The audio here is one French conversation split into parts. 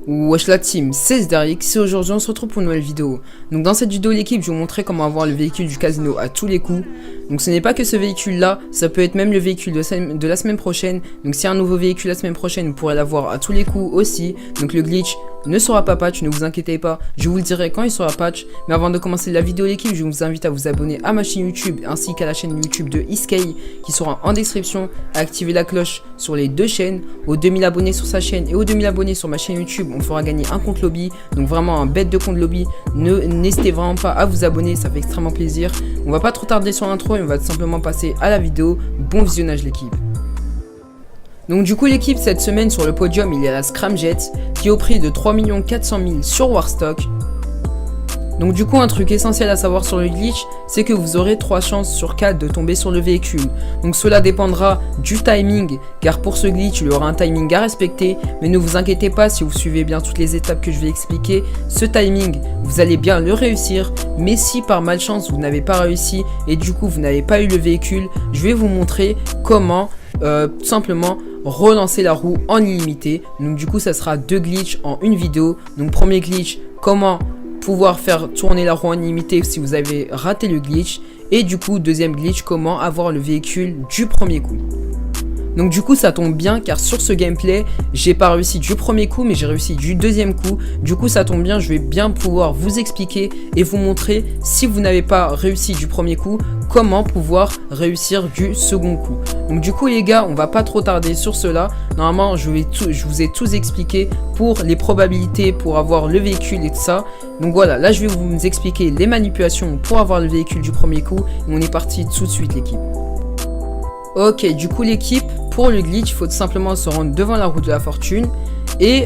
Wesh la team, c'est Zdarix et aujourd'hui on se retrouve pour une nouvelle vidéo. Donc dans cette vidéo l'équipe je vais vous montrer comment avoir le véhicule du casino à tous les coups. Donc ce n'est pas que ce véhicule là, ça peut être même le véhicule de la semaine prochaine. Donc s'il y a un nouveau véhicule la semaine prochaine vous pourrez l'avoir à tous les coups aussi. Donc le glitch ne sera pas patch, ne vous inquiétez pas, je vous le dirai quand il sera patch. Mais avant de commencer la vidéo l'équipe, je vous invite à vous abonner à ma chaîne YouTube ainsi qu'à la chaîne YouTube de Iskay qui sera en description, à activer la cloche sur les deux chaînes. Aux 2000 abonnés sur sa chaîne et aux 2000 abonnés sur ma chaîne YouTube, on fera gagner un compte lobby, donc vraiment un bête de compte lobby. N'hésitez vraiment pas à vous abonner, ça fait extrêmement plaisir. On va pas trop tarder sur l'intro et on va tout simplement passer à la vidéo. Bon visionnage l'équipe. Donc du coup l'équipe, cette semaine sur le podium il y a la Scramjet qui est au prix de 3 400 000 sur Warstock. Donc du coup un truc essentiel à savoir sur le glitch, c'est que vous aurez 3 chances sur 4 de tomber sur le véhicule. Donc cela dépendra du timing, car pour ce glitch il y aura un timing à respecter. Mais ne vous inquiétez pas, si vous suivez bien toutes les étapes que je vais expliquer, ce timing vous allez bien le réussir. Mais si par malchance vous n'avez pas réussi et du coup vous n'avez pas eu le véhicule, je vais vous montrer comment tout simplement relancer la roue en illimité. Donc du coup ça sera 2 glitches en une vidéo. Donc premier glitch, comment pouvoir faire tourner la roue en illimité si vous avez raté le glitch. Et du coup deuxième glitch, comment avoir le véhicule du premier coup. Donc du coup ça tombe bien car sur ce gameplay j'ai pas réussi du premier coup mais j'ai réussi du deuxième coup. Du coup ça tombe bien, je vais bien pouvoir vous expliquer et vous montrer, si vous n'avez pas réussi du premier coup, comment pouvoir réussir du second coup. Donc du coup les gars, on va pas trop tarder sur cela. Normalement je vous ai tout expliqué pour les probabilités pour avoir le véhicule et tout ça. Donc voilà, là je vais vous expliquer les manipulations pour avoir le véhicule du premier coup. Et on est parti tout de suite l'équipe. Ok, du coup l'équipe, pour le glitch, il faut tout simplement se rendre devant la roue de la fortune. Et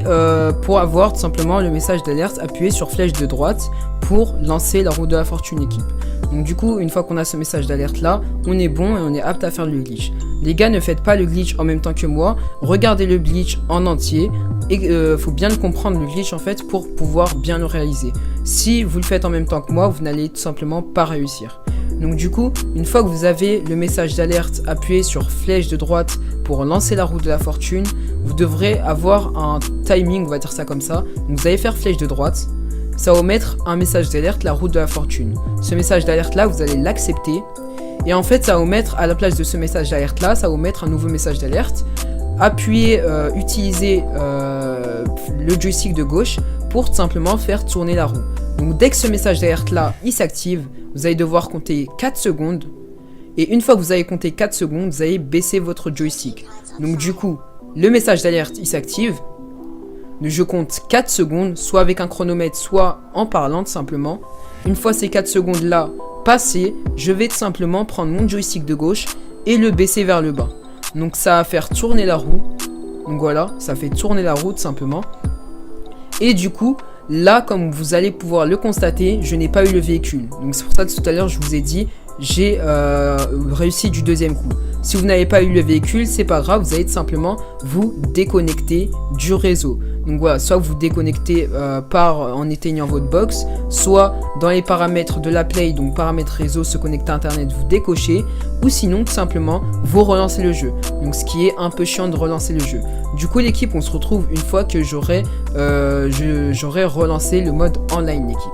pour avoir tout simplement le message d'alerte, appuyer sur flèche de droite pour lancer la roue de la fortune équipe. Donc du coup, une fois qu'on a ce message d'alerte là, on est bon et on est apte à faire le glitch. Les gars, ne faites pas le glitch en même temps que moi, regardez le glitch en entier. Et faut bien le comprendre le glitch en fait pour pouvoir bien le réaliser. Si vous le faites en même temps que moi, vous n'allez tout simplement pas réussir. Donc du coup, une fois que vous avez le message d'alerte, appuyez sur flèche de droite pour lancer la roue de la fortune. Vous devrez avoir un timing, on va dire ça comme ça. Donc vous allez faire flèche de droite. Ça va mettre un message d'alerte, la roue de la fortune. Ce message d'alerte là, vous allez l'accepter. Et en fait, ça va mettre à la place de ce message d'alerte là, ça va mettre un nouveau message d'alerte. Appuyez, utilisez le joystick de gauche pour tout simplement faire tourner la roue. Donc dès que ce message d'alerte là, il s'active, vous allez devoir compter 4 secondes. Et une fois que vous avez compté 4 secondes, vous allez baisser votre joystick. Donc du coup, le message d'alerte, il s'active. Je compte 4 secondes, soit avec un chronomètre, soit en parlant tout simplement. Une fois ces 4 secondes là passées, je vais tout simplement prendre mon joystick de gauche et le baisser vers le bas. Donc ça va faire tourner la roue. Donc voilà, ça fait tourner la roue tout simplement. Et du coup, là, comme vous allez pouvoir le constater, je n'ai pas eu le véhicule. Donc c'est pour ça que tout à l'heure je vous ai dit, j'ai réussi du deuxième coup. Si vous n'avez pas eu le véhicule, c'est pas grave, vous allez tout simplement vous déconnecter du réseau. Donc voilà, soit vous déconnectez en éteignant votre box, soit dans les paramètres de la Play, donc paramètres réseau, se connecter à internet, vous décochez, ou sinon tout simplement vous relancez le jeu. Donc ce qui est un peu chiant de relancer le jeu. Du coup l'équipe, on se retrouve une fois que j'aurai relancé le mode online l'équipe.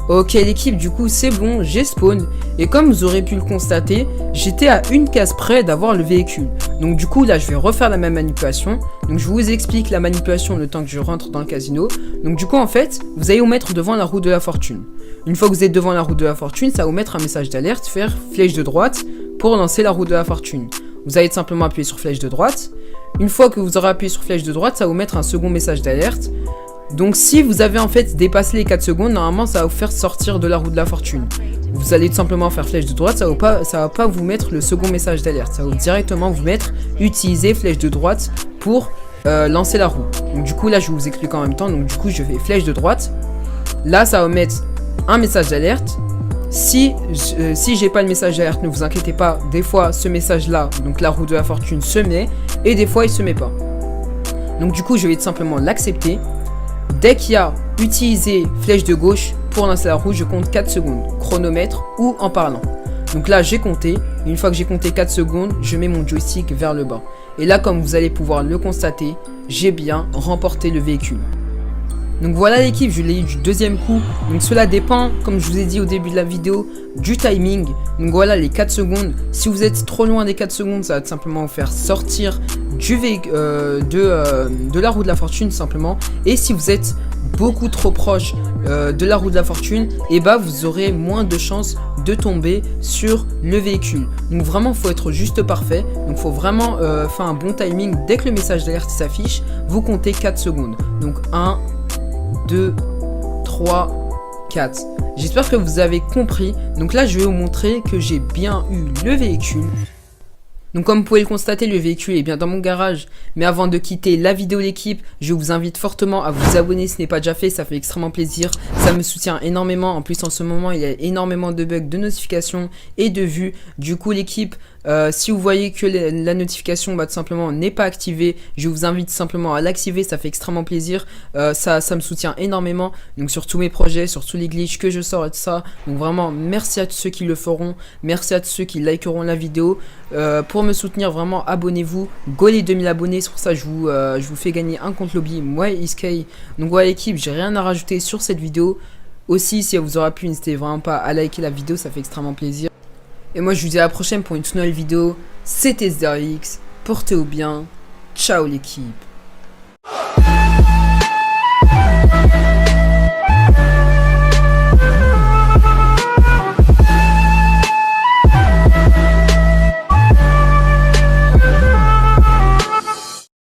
Ok l'équipe, du coup c'est bon, j'ai spawn. Et comme vous aurez pu le constater, j'étais à une case près d'avoir le véhicule. Donc du coup là je vais refaire la même manipulation. Donc je vous explique la manipulation le temps que je rentre dans le casino. Donc du coup en fait, vous allez vous mettre devant la roue de la fortune. Une fois que vous êtes devant la roue de la fortune, ça va vous mettre un message d'alerte, faire flèche de droite pour lancer la roue de la fortune. Vous allez simplement appuyer sur flèche de droite. Une fois que vous aurez appuyé sur flèche de droite, ça va vous mettre un second message d'alerte. Donc si vous avez en fait dépassé les 4 secondes, normalement ça va vous faire sortir de la roue de la fortune. Vous allez tout simplement faire flèche de droite, ça va pas vous mettre le second message d'alerte. Ça va directement vous mettre utiliser flèche de droite pour lancer la roue. Donc du coup là je vais vous expliquer en même temps. Donc du coup je fais flèche de droite. Là ça va mettre un message d'alerte. Si j'ai pas le message d'alerte, ne vous inquiétez pas. Des fois ce message là, donc la roue de la fortune se met, et des fois il se met pas. Donc du coup je vais tout simplement l'accepter. Dès qu'il y a utilisé flèche de gauche pour lancer la roue, je compte 4 secondes, chronomètre ou en parlant. Donc là j'ai compté, une fois que j'ai compté 4 secondes, je mets mon joystick vers le bas. Et là comme vous allez pouvoir le constater, j'ai bien remporté le véhicule. Donc voilà l'équipe, je l'ai eu du deuxième coup. Donc cela dépend, comme je vous ai dit au début de la vidéo, du timing. Donc voilà les 4 secondes. Si vous êtes trop loin des 4 secondes, ça va simplement vous faire sortir de la roue de la fortune simplement. Et si vous êtes beaucoup trop proche de la roue de la fortune, et bah vous aurez moins de chances de tomber sur le véhicule. Donc vraiment faut être juste parfait. Donc faut vraiment faire un bon timing. Dès que le message d'alerte s'affiche, vous comptez 4 secondes. Donc 1, 2, 3, 4. J'espère que vous avez compris. Donc là, je vais vous montrer que j'ai bien eu le véhicule. Donc comme vous pouvez le constater, le véhicule est bien dans mon garage. Mais avant de quitter la vidéo l'équipe, je vous invite fortement à vous abonner si ce n'est pas déjà fait, ça fait extrêmement plaisir. Ça me soutient énormément. En plus en ce moment, il y a énormément de bugs, de notifications et de vues. Du coup l'équipe, si vous voyez que la notification tout simplement n'est pas activée, je vous invite simplement à l'activer, ça fait extrêmement plaisir. Ça me soutient énormément. Donc sur tous mes projets, sur tous les glitches que je sors et tout ça. Donc vraiment merci à tous ceux qui le feront. Merci à tous ceux qui likeront la vidéo. Pour me soutenir vraiment abonnez-vous, go les 2000 abonnés, c'est pour ça que je vous fais gagner un compte lobby moi et Iskay. Donc voilà l'équipe, j'ai rien à rajouter sur cette vidéo. Aussi si elle vous aura plu, n'hésitez vraiment pas à liker la vidéo, ça fait extrêmement plaisir. Et moi je vous dis à la prochaine pour une toute nouvelle vidéo. C'était SDRX, portez-vous bien, ciao l'équipe.